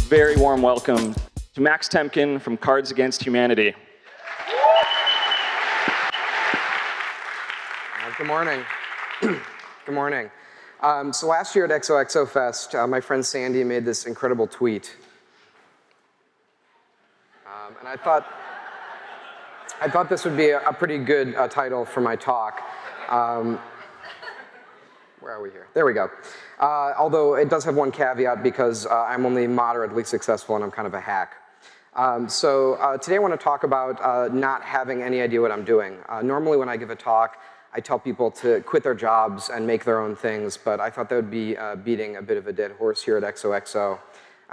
very warm welcome to Max Temkin from Cards Against Humanity. Good morning. Good morning. So last year at XOXO Fest, my friend Sandy made this incredible tweet. And I thought this would be a pretty good title for my talk. Where are we here? There we go. Although it does have one caveat because I'm only moderately successful and I'm kind of a hack. Today I want to talk about not having any idea what I'm doing. Normally when I give a talk, I tell people to quit their jobs and make their own things, but I thought that would be beating a bit of a dead horse here at XOXO.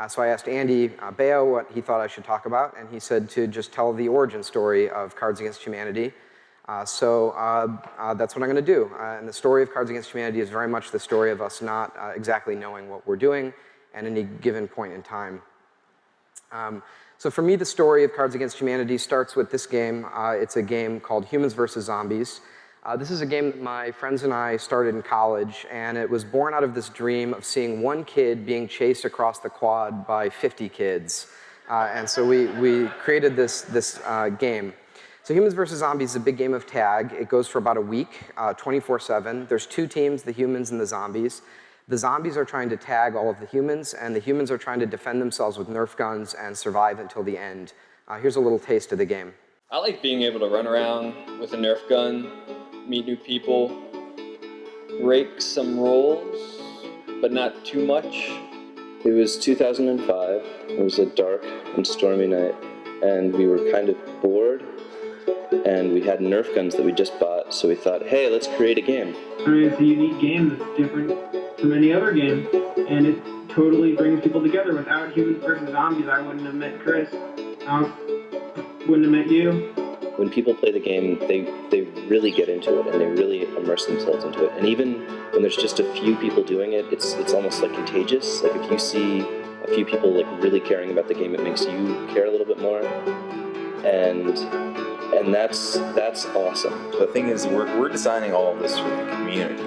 So I asked Andy Baio what he thought I should talk about, and he said to just tell the origin story of Cards Against Humanity. That's what I'm going to do. And the story of Cards Against Humanity is very much the story of us not exactly knowing what we're doing at any given point in time. So for me, the story of Cards Against Humanity starts with this game. It's a game called Humans vs. Zombies. This is a game that my friends and I started in college, and it was born out of this dream of seeing one kid being chased across the quad by 50 kids. And so we created this game. So Humans vs. Zombies is a big game of tag. It goes for about a week, 24/7. There's two teams, the humans and the zombies. The zombies are trying to tag all of the humans, and the humans are trying to defend themselves with Nerf guns and survive until the end. Here's a little taste of the game. I like being able to run around with a Nerf gun, meet new people, break some rules, but not too much. It was 2005. It was a dark and stormy night, and we were kind of bored, and we had Nerf guns that we just bought, so we thought, hey, let's create a game. It's a unique game that's different from any other game, and it totally brings people together. Without Humans vs. Zombies, I wouldn't have met Chris. I wouldn't have met you. When people play the game, they really get into it, and they really immerse themselves into it. And even when there's just a few people doing it, it's almost like contagious. Like if you see a few people like really caring about the game, it makes you care a little bit more. And that's awesome. The thing is, we're designing all of this for the community.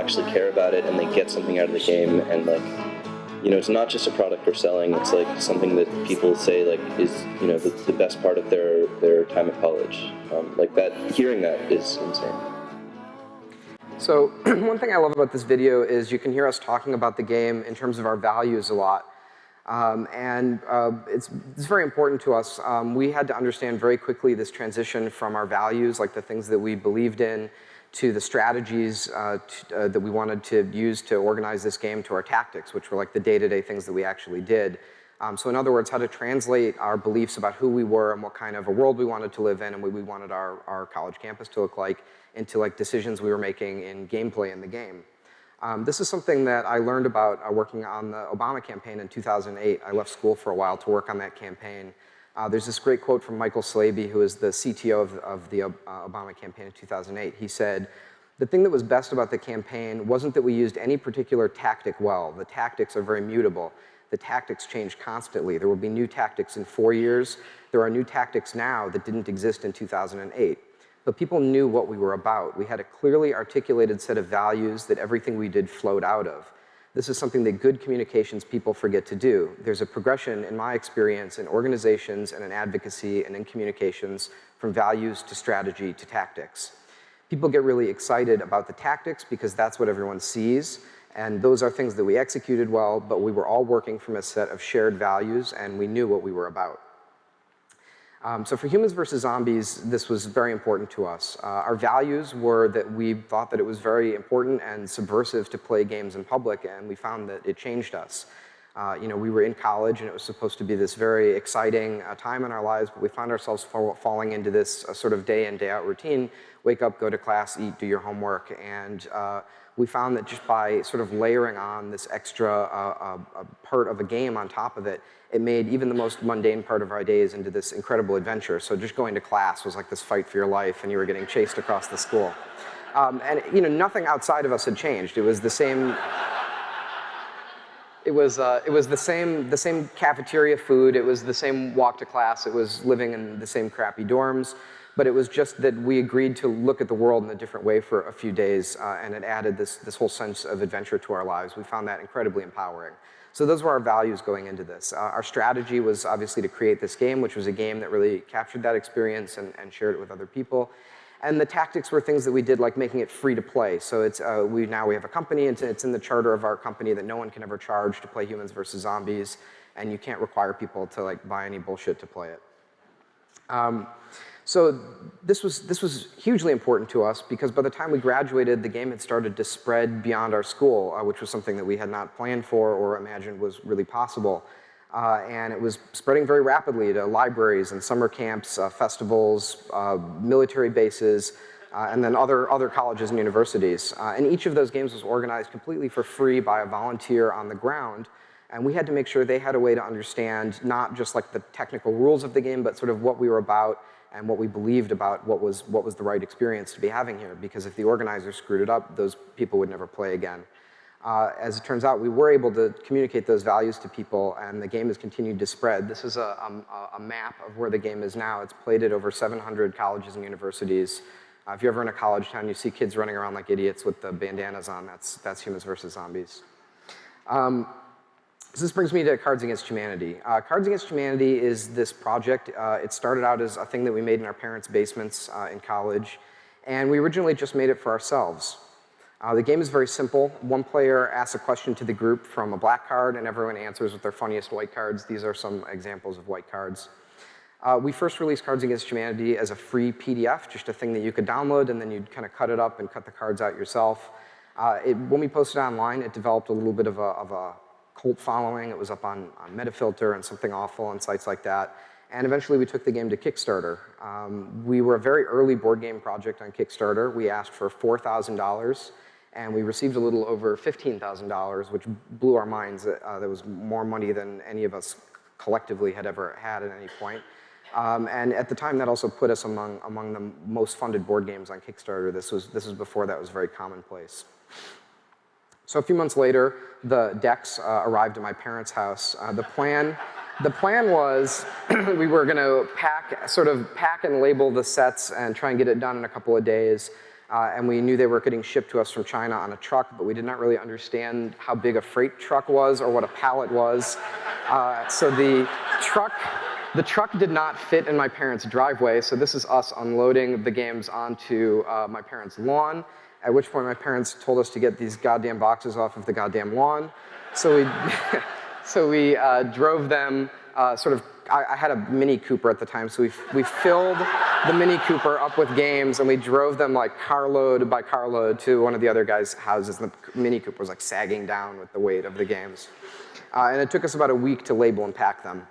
Actually care about it, and they get something out of the game, and like, you know, it's not just a product we're selling, it's like something that people say like is, you know, the best part of their time at college. Like that, hearing that is insane. So one thing I love about this video is you can hear us talking about the game in terms of our values a lot. It's very important to us. We had to understand very quickly this transition from our values, like the things that we believed in, to the strategies that we wanted to use to organize this game, to our tactics, which were like the day-to-day things that we actually did. So in other words, how to translate our beliefs about who we were and what kind of a world we wanted to live in and what we wanted our college campus to look like into like decisions we were making in gameplay in the game. This is something that I learned about working on the Obama campaign in 2008. I left school for a while to work on that campaign. There's this great quote from Michael Slaby, who is the CTO of the Obama campaign in 2008. He said, "The thing that was best about the campaign wasn't that we used any particular tactic well. The tactics are very mutable. The tactics change constantly. There will be new tactics in 4 years. There are new tactics now that didn't exist in 2008. But people knew what we were about. We had a clearly articulated set of values that everything we did flowed out of. This is something that good communications people forget to do. There's a progression, in my experience, in organizations and in advocacy and in communications from values to strategy to tactics. People get really excited about the tactics because that's what everyone sees, and those are things that we executed well, but we were all working from a set of shared values, and we knew what we were about." So for Humans vs. Zombies, this was very important to us. Our values were that we thought that it was very important and subversive to play games in public, and we found that it changed us. We were in college, and it was supposed to be this very exciting time in our lives, but we found ourselves falling into this sort of day in, day out routine. Wake up, go to class, eat, do your homework, and we found that just by sort of layering on this extra part of a game on top of it, it made even the most mundane part of our days into this incredible adventure. So just going to class was like this fight for your life, and you were getting chased across the school. And nothing outside of us had changed. It was the same. It was the same cafeteria food. It was the same walk to class. It was living in the same crappy dorms. But it was just that we agreed to look at the world in a different way for a few days, and it added this whole sense of adventure to our lives. We found that incredibly empowering. So those were our values going into this. Our strategy was obviously to create this game, which was a game that really captured that experience and shared it with other people. And the tactics were things that we did, like making it free to play. So we have a company, and it's in the charter of our company that no one can ever charge to play Humans versus Zombies, and you can't require people to buy any bullshit to play it. So this was hugely important to us, because by the time we graduated, the game had started to spread beyond our school, which was something that we had not planned for or imagined was really possible. And it was spreading very rapidly to libraries and summer camps, festivals, military bases, and then other colleges and universities. And each of those games was organized completely for free by a volunteer on the ground. And we had to make sure they had a way to understand not just like the technical rules of the game, but sort of what we were about and what we believed about what was the right experience to be having here. Because if the organizers screwed it up, those people would never play again. As it turns out, we were able to communicate those values to people, and the game has continued to spread. This is a map of where the game is now. It's played at over 700 colleges and universities. If you're ever in a college town, you see kids running around like idiots with the bandanas on. That's Humans versus Zombies. So this brings me to Cards Against Humanity. Cards Against Humanity is this project. It started out as a thing that we made in our parents' basements in college, and we originally just made it for ourselves. The game is very simple. One player asks a question to the group from a black card, and everyone answers with their funniest white cards. These are some examples of white cards. We first released Cards Against Humanity as a free PDF, just a thing that you could download, and then you'd kind of cut it up and cut the cards out yourself. When we posted it online, it developed a little bit of a cult following. It was up on Metafilter and Something Awful and sites like that. And eventually we took the game to Kickstarter. We were a very early board game project on Kickstarter. We asked for $4,000, and we received a little over $15,000, which blew our minds. That was more money than any of us collectively had ever had at any point. And at the time, that also put us among the most funded board games on Kickstarter. This was before that was very commonplace. So a few months later, the decks arrived at my parents' house. The plan was we were going to pack and label the sets and try and get it done in a couple of days. And we knew they were getting shipped to us from China on a truck, but we did not really understand how big a freight truck was or what a pallet was. So the truck did not fit in my parents' driveway, so this is us unloading the games onto my parents' lawn, at which point my parents told us to get these goddamn boxes off of the goddamn lawn. So we drove them I had a Mini Cooper at the time, so we filled the Mini Cooper up with games, and we drove them like carload by carload to one of the other guys' houses, and the Mini Cooper was like sagging down with the weight of the games. And it took us about a week to label and pack them.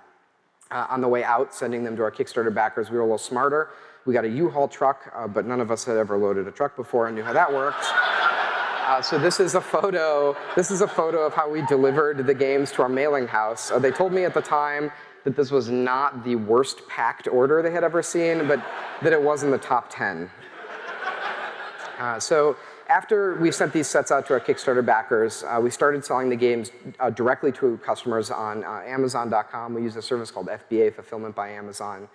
On the way out, sending them to our Kickstarter backers, we were a little smarter. We got a U-Haul truck, but none of us had ever loaded a truck before and knew how that worked. So this is a photo of how we delivered the games to our mailing house. They told me at the time that this was not the worst packed order they had ever seen, but that it was in the top 10. So after we sent these sets out to our Kickstarter backers, we started selling the games directly to customers on Amazon.com. We used a service called FBA, Fulfillment by Amazon.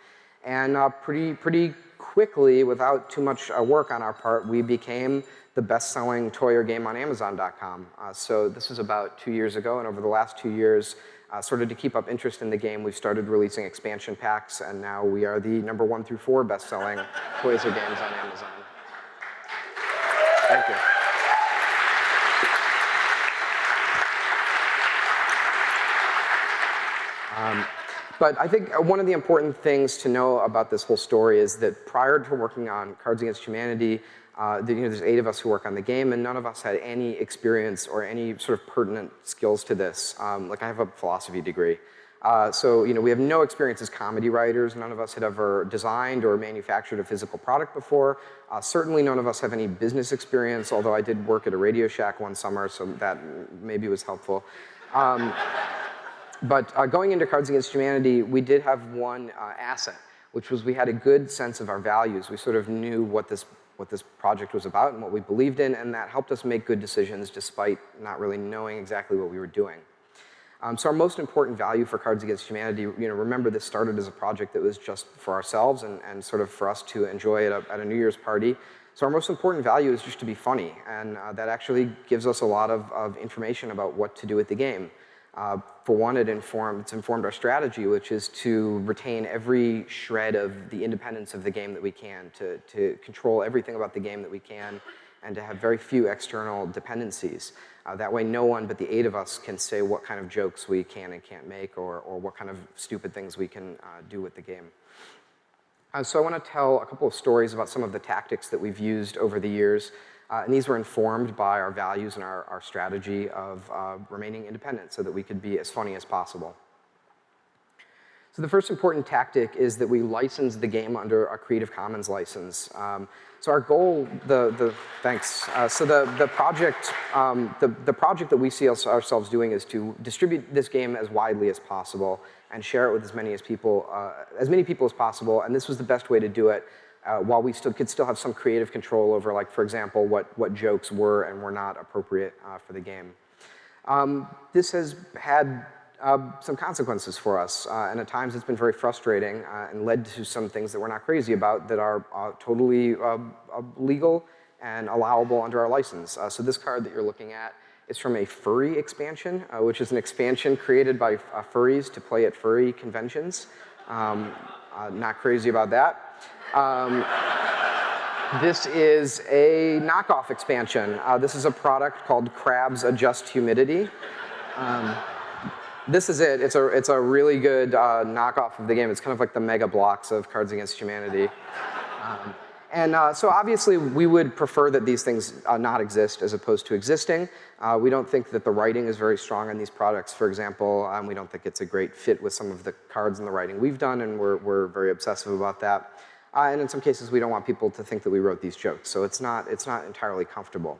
And pretty quickly, without too much work on our part, we became the best-selling toy or game on Amazon.com. So this was about 2 years ago, and over the last 2 years, sort of to keep up interest in the game, we've started releasing expansion packs, and now we are the number 1 through 4 best-selling toys or games on Amazon. Thank you. But I think one of the important things to know about this whole story is that prior to working on Cards Against Humanity, there's 8 of us who work on the game, and none of us had any experience or any sort of pertinent skills to this. Like I have a philosophy degree. So we have no experience as comedy writers. None of us had ever designed or manufactured a physical product before. Certainly none of us have any business experience, although I did work at a Radio Shack one summer, so that maybe was helpful. But going into Cards Against Humanity, we did have one asset, which was we had a good sense of our values. We sort of knew what this project was about and what we believed in, and that helped us make good decisions despite not really knowing exactly what we were doing. So our most important value for Cards Against Humanity, remember this started as a project that was just for ourselves and sort of for us to enjoy at a New Year's party. So our most important value is just to be funny, and that actually gives us a lot of information about what to do with the game. For one, it's informed our strategy, which is to retain every shred of the independence of the game that we can, to control everything about the game that we can, and to have very few external dependencies. That way, no one but the 8 of us can say what kind of jokes we can and can't make, or what kind of stupid things we can do with the game. So I want to tell a couple of stories about some of the tactics that we've used over the years. And these were informed by our values and our strategy of remaining independent so that we could be as funny as possible. So the first important tactic is that we license the game under a Creative Commons license. So our goal, thanks. So the project that we see ourselves doing is to distribute this game as widely as possible and share it with as many people as possible. And this was the best way to do it. While we could still have some creative control over, like, for example, what jokes were and were not appropriate for the game. This has had some consequences for us, and at times it's been very frustrating and led to some things that we're not crazy about that are totally legal and allowable under our license. So this card that you're looking at is from a furry expansion, which is an expansion created by furries to play at furry conventions. Not crazy about that. This is a knockoff expansion. This is a product called Crabs Adjust Humidity. This is it. It's a really good knockoff of the game. It's kind of like the Mega Blocks of Cards Against Humanity. So obviously, we would prefer that these things not exist as opposed to existing. We don't think that the writing is very strong on these products, for example. We don't think it's a great fit with some of the cards and the writing we've done, and we're very obsessive about that. And in some cases, we don't want people to think that we wrote these jokes, so it's not entirely comfortable.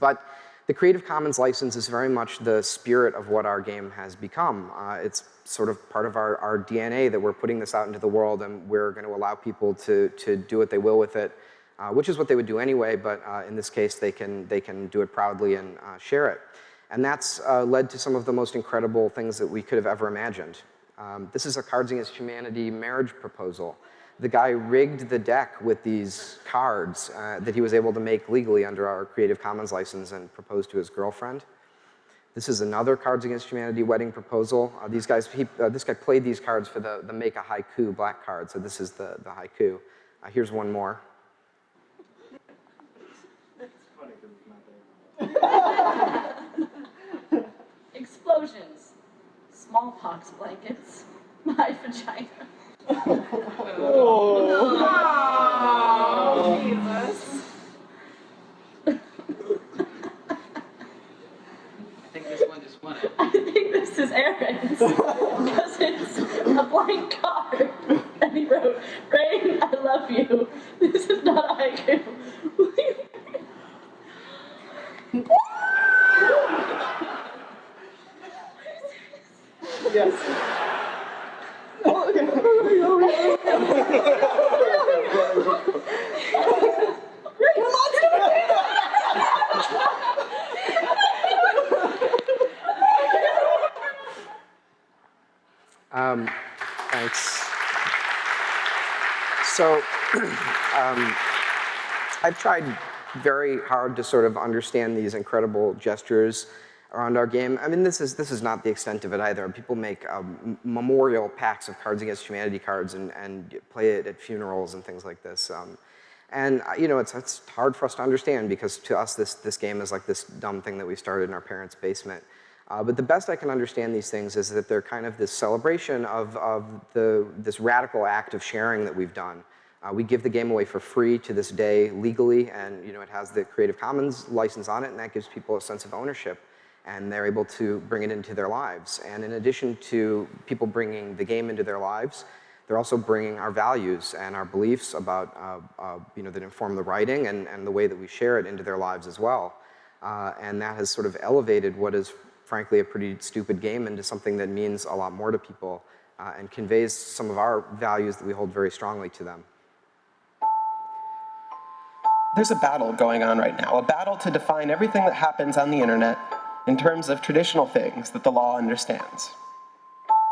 But the Creative Commons license is very much the spirit of what our game has become. It's sort of part of our DNA that we're putting this out into the world, and we're going to allow people to do what they will with it, which is what they would do anyway, but in this case, they can do it proudly and share it. And that's led to some of the most incredible things that we could have ever imagined. This is a Cards Against Humanity marriage proposal. The guy rigged the deck with these cards that he was able to make legally under our Creative Commons license and propose to his girlfriend. This is another Cards Against Humanity wedding proposal. This guy played these cards for the Make a Haiku black card, so this is the haiku. Here's one more. That's funny because it's not there. Explosions, smallpox blankets, my vagina. Oh, Jesus. I think this one just won it. I think this is Aaron's, because it's a blank card. And he wrote, "Rain, I love you. This is not a haiku." Yes. Thanks. So I've tried very hard to sort of understand these incredible gestures around our game. I mean, this is not the extent of it either. People make memorial packs of Cards Against Humanity cards and play it at funerals and things like this. And it's hard for us to understand because to us this game is like this dumb thing that we started in our parents' basement. But the best I can understand these things is that they're kind of this celebration of this radical act of sharing that we've done. We give the game away for free to this day legally, and it has the Creative Commons license on it, and that gives people a sense of ownership, and they're able to bring it into their lives. And in addition to people bringing the game into their lives, they're also bringing our values and our beliefs about, that inform the writing and the way that we share it into their lives as well. And that has sort of elevated what is, frankly, a pretty stupid game into something that means a lot more to people and conveys some of our values that we hold very strongly to them. There's a battle going on right now, a battle to define everything that happens on the internet in terms of traditional things that the law understands.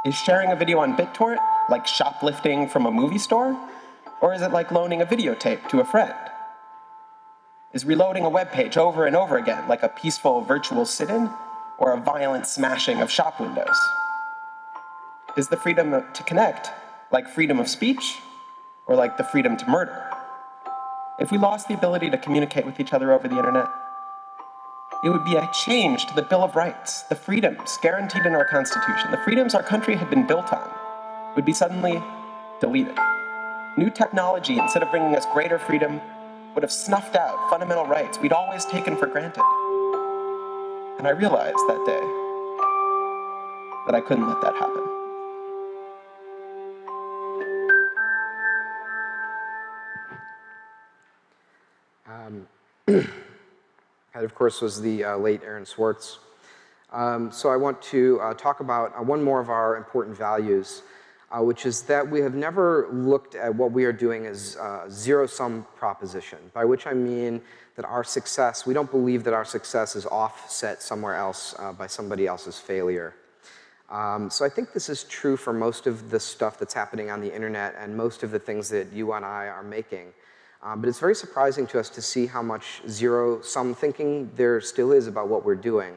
Is sharing a video on BitTorrent like shoplifting from a movie store? Or is it like loaning a videotape to a friend? Is reloading a web page over and over again like a peaceful virtual sit-in or a violent smashing of shop windows? Is the freedom to connect like freedom of speech or like the freedom to murder? If we lost the ability to communicate with each other over the internet, it would be a change to the Bill of Rights, the freedoms guaranteed in our Constitution, the freedoms our country had been built on, would be suddenly deleted. New technology, instead of bringing us greater freedom, would have snuffed out fundamental rights we'd always taken for granted. And I realized that day that I couldn't let that happen. That, of course, was the late Aaron Swartz. So I want to talk about one more of our important values, which is that we have never looked at what we are doing as a zero-sum proposition, by which I mean that our success, we don't believe that our success is offset somewhere else by somebody else's failure. So I think this is true for most of the stuff that's happening on the internet and most of the things that you and I are making. But it's very surprising to us to see how much zero-sum thinking there still is about what we're doing.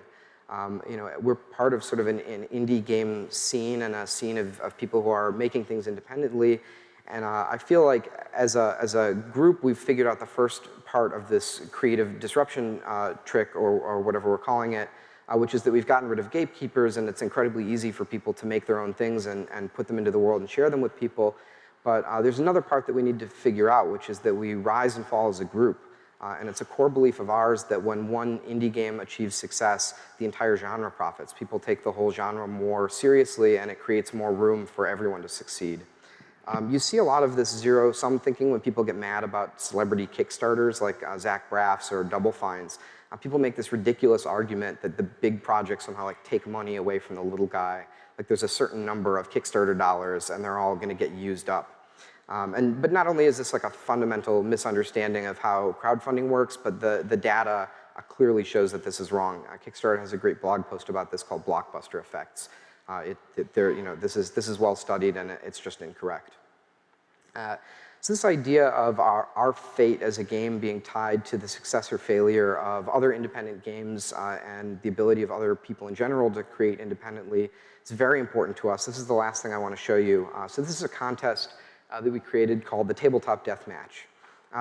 We're part of sort of an indie game scene and a scene of people who are making things independently. And I feel like as a group, we've figured out the first part of this creative disruption trick, or whatever we're calling it, which is that we've gotten rid of gatekeepers, and it's incredibly easy for people to make their own things and put them into the world and share them with people. But there's another part that we need to figure out, which is that we rise and fall as a group. And it's a core belief of ours that when one indie game achieves success, the entire genre profits. People take the whole genre more seriously, and it creates more room for everyone to succeed. You see a lot of this zero-sum thinking when people get mad about celebrity Kickstarters like Zach Braff's or Double Fine's. People make this ridiculous argument that the big projects somehow take money away from the little guy. Like there's a certain number of Kickstarter dollars, and they're all going to get used up. But not only is this like a fundamental misunderstanding of how crowdfunding works, but the data clearly shows that this is wrong. Kickstarter has a great blog post about this called Blockbuster Effects. This is well studied, and it's just incorrect. So this idea of our fate as a game being tied to the success or failure of other independent games and the ability of other people in general to create independently is very important to us. This is the last thing I want to show you. So this is a contest that we created called the Tabletop Deathmatch.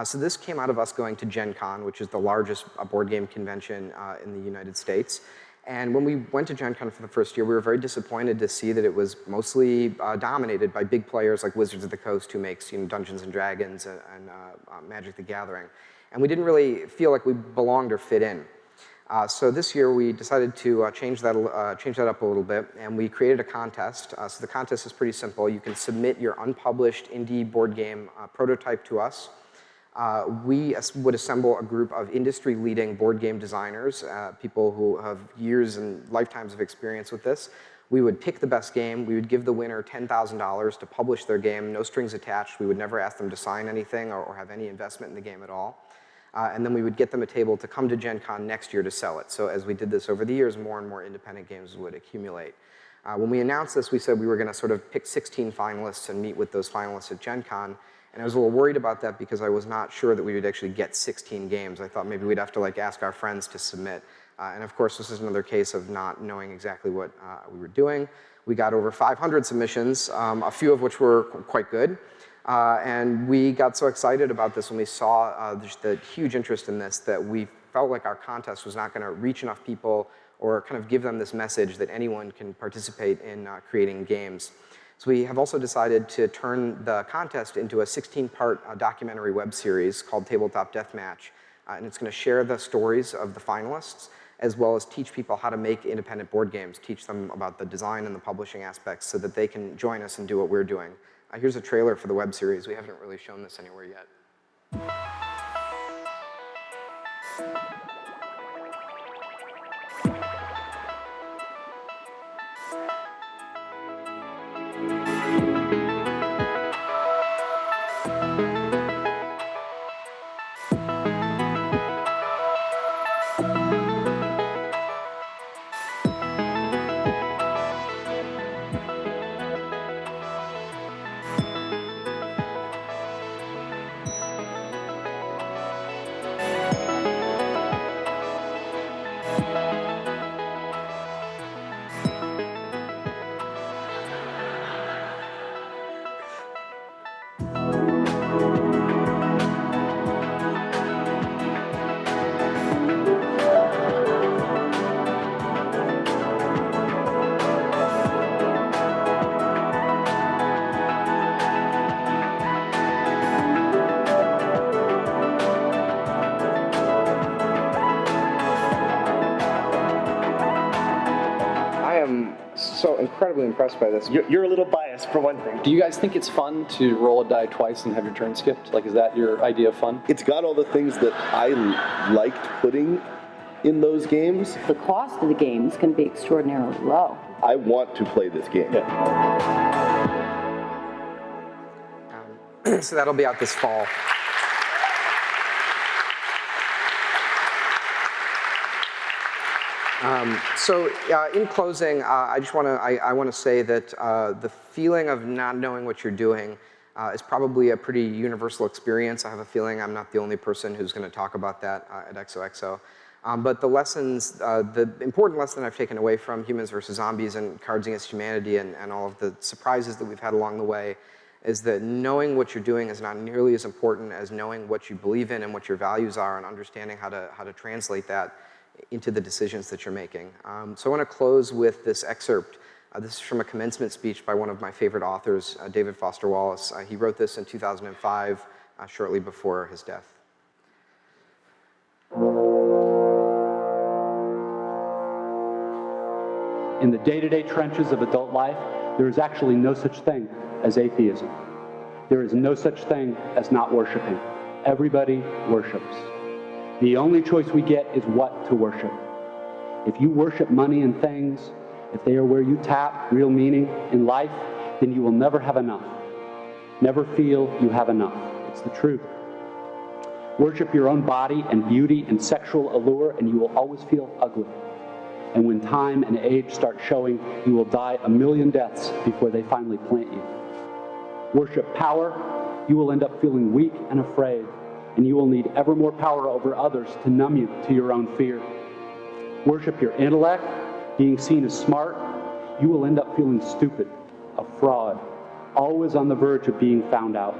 So this came out of us going to Gen Con, which is the largest board game convention in the United States. And when we went to Gen Con for the first year, we were very disappointed to see that it was mostly dominated by big players like Wizards of the Coast, who makes Dungeons and Dragons and Magic the Gathering. And we didn't really feel like we belonged or fit in. So this year we decided to change that up a little bit, and we created a contest. So the contest is pretty simple. You can submit your unpublished indie board game prototype to us. We would assemble a group of industry-leading board game designers, people who have years and lifetimes of experience with this. We would pick the best game. We would give the winner $10,000 to publish their game, no strings attached. We would never ask them to sign anything or have any investment in the game at all. And then we would get them a table to come to Gen Con next year to sell it. So as we did this over the years, more and more independent games would accumulate. When we announced this, we said we were going to sort of pick 16 finalists and meet with those finalists at Gen Con. And I was a little worried about that because I was not sure that we would actually get 16 games. I thought maybe we'd have to ask our friends to submit. And of course, this is another case of not knowing exactly what we were doing. We got over 500 submissions, a few of which were quite good. And we got so excited about this when we saw just the huge interest in this that we felt like our contest was not going to reach enough people or kind of give them this message that anyone can participate in creating games. So we have also decided to turn the contest into a 16-part documentary web series called Tabletop Deathmatch, and it's going to share the stories of the finalists, as well as teach people how to make independent board games, teach them about the design and the publishing aspects so that they can join us and do what we're doing. Here's a trailer for the web series. We haven't really shown this anywhere yet. So incredibly impressed by this. You're a little biased, for one thing. Do you guys think it's fun to roll a die twice and have your turn skipped? Like, is that your idea of fun? It's got all the things that I liked putting in those games. The cost of the games can be extraordinarily low. I want to play this game. So that'll be out this fall. In closing, I want to say that the feeling of not knowing what you're doing is probably a pretty universal experience. I have a feeling I'm not the only person who's going to talk about that at XOXO. But the lessons, the important lesson I've taken away from Humans vs. Zombies and Cards Against Humanity and all of the surprises that we've had along the way is that knowing what you're doing is not nearly as important as knowing what you believe in and what your values are and understanding how to translate that into the decisions that you're making. So I want to close with this excerpt. This is from a commencement speech by one of my favorite authors, David Foster Wallace. He wrote this in 2005, shortly before his death. In the day-to-day trenches of adult life, there is actually no such thing as atheism. There is no such thing as not worshiping. Everybody worships. The only choice we get is what to worship. If you worship money and things, if they are where you tap real meaning in life, then you will never have enough. Never feel you have enough. It's the truth. Worship your own body and beauty and sexual allure, and you will always feel ugly. And when time and age start showing, you will die a million deaths before they finally plant you. Worship power, you will end up feeling weak and afraid, and you will need ever more power over others to numb you to your own fear. Worship your intellect, being seen as smart, you will end up feeling stupid, a fraud, always on the verge of being found out.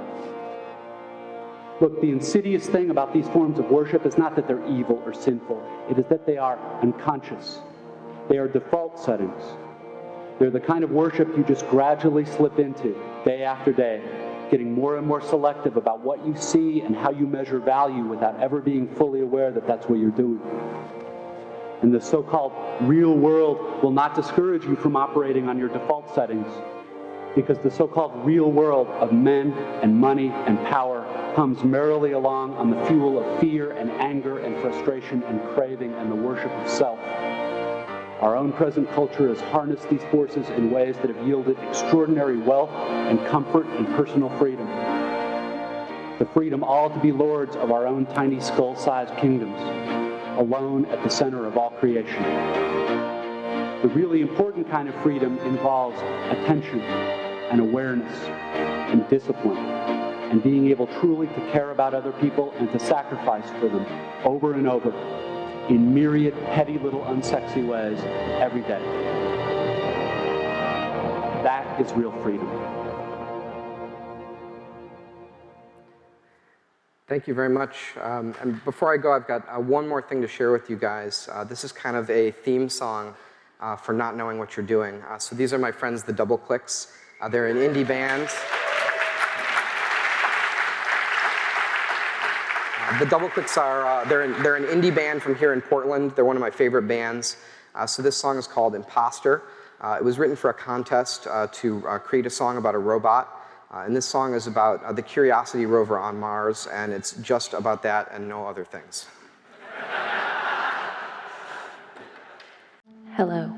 Look, the insidious thing about these forms of worship is not that they're evil or sinful. It is that they are unconscious. They are default settings. They're the kind of worship you just gradually slip into, day after day, getting more and more selective about what you see and how you measure value without ever being fully aware that that's what you're doing. And the so-called real world will not discourage you from operating on your default settings, because the so-called real world of men and money and power hums merrily along on the fuel of fear and anger and frustration and craving and the worship of self. Our own present culture has harnessed these forces in ways that have yielded extraordinary wealth and comfort and personal freedom. The freedom all to be lords of our own tiny skull-sized kingdoms, alone at the center of all creation. The really important kind of freedom involves attention and awareness and discipline and being able truly to care about other people and to sacrifice for them over and over in myriad petty little unsexy ways every day. That is real freedom. Thank you very much. And before I go, I've got one more thing to share with you guys. This is kind of a theme song for not knowing what you're doing. So these are my friends, the Doubleclicks. They're an indie band. The Doubleclicks are, they're an indie band from here in Portland. They're one of my favorite bands. So this song is called Imposter. It was written for a contest to create a song about a robot. And this song is about the Curiosity rover on Mars, and it's just about that and no other things. Hello.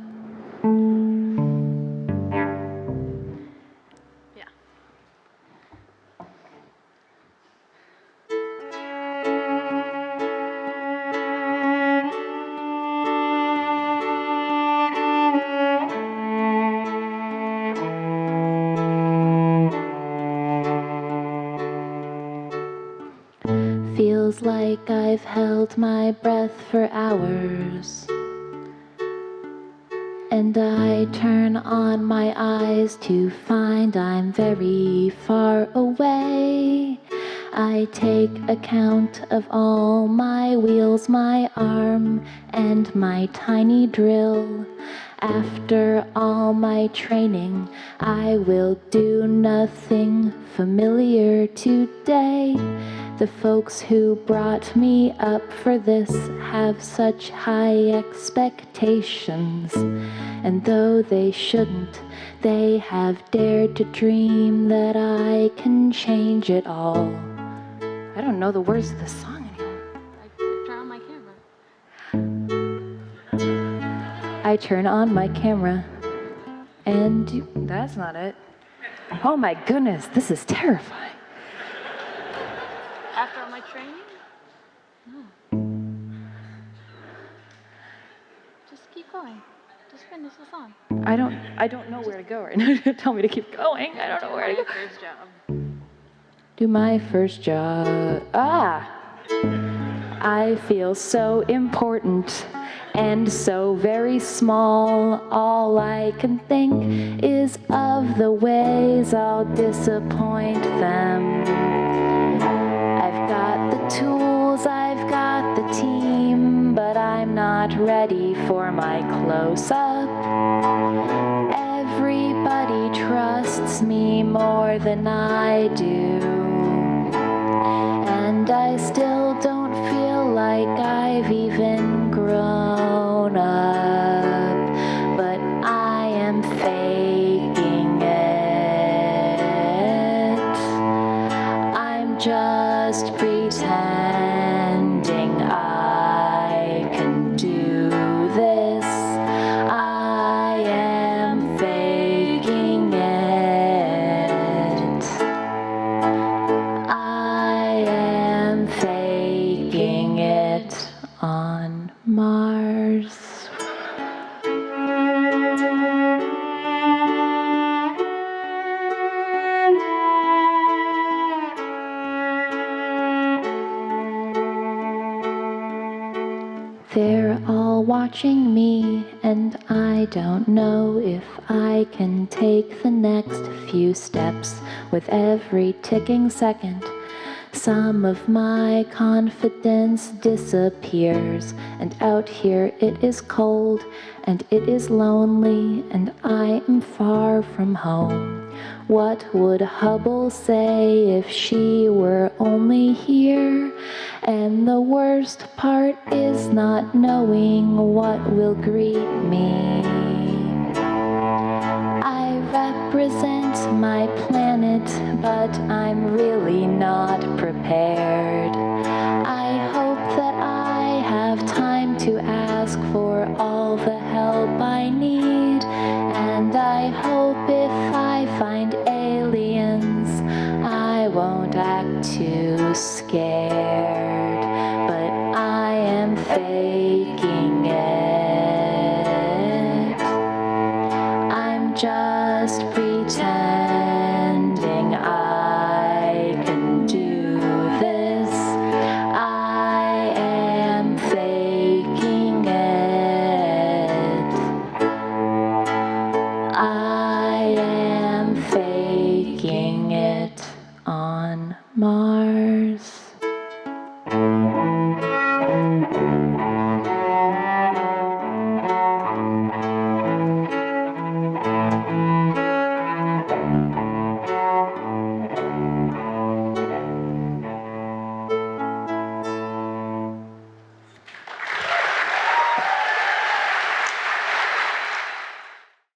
Feels like I've held my breath for hours, and I turn on my eyes to find I'm very far away. I take account of all my wheels, my arm, and my tiny drill. After all my training, I will do nothing familiar today. The folks who brought me up for this have such high expectations, and though they shouldn't, they have dared to dream that I can change it all. I don't know the words of this song anymore. I turn on my camera, and that's not it. Oh my goodness, this is terrifying. After my training? No. Just keep going. Just finish the song. I don't know where to go right now. Tell me to keep going. I don't know where to go. First job. Do my first job. I feel so important and so very small. All I can think is of the ways I'll disappoint them. I've got the tools, I've got the team, but I'm not ready for my close-up. Everybody trusts me more than I do, and I still don't feel like I've even grown up, but I am faking it. I'm just pretending I can do this. I am faking it. I am faking it on Mars. They're all watching me, and I don't know if I can take the next few steps with every ticking second. Some of my confidence disappears, and out here it is cold, and it is lonely, and I am far from home. What would Hubble say if she were only here? And the worst part is not knowing what will greet me. I represent my planet, but I'm really not prepared.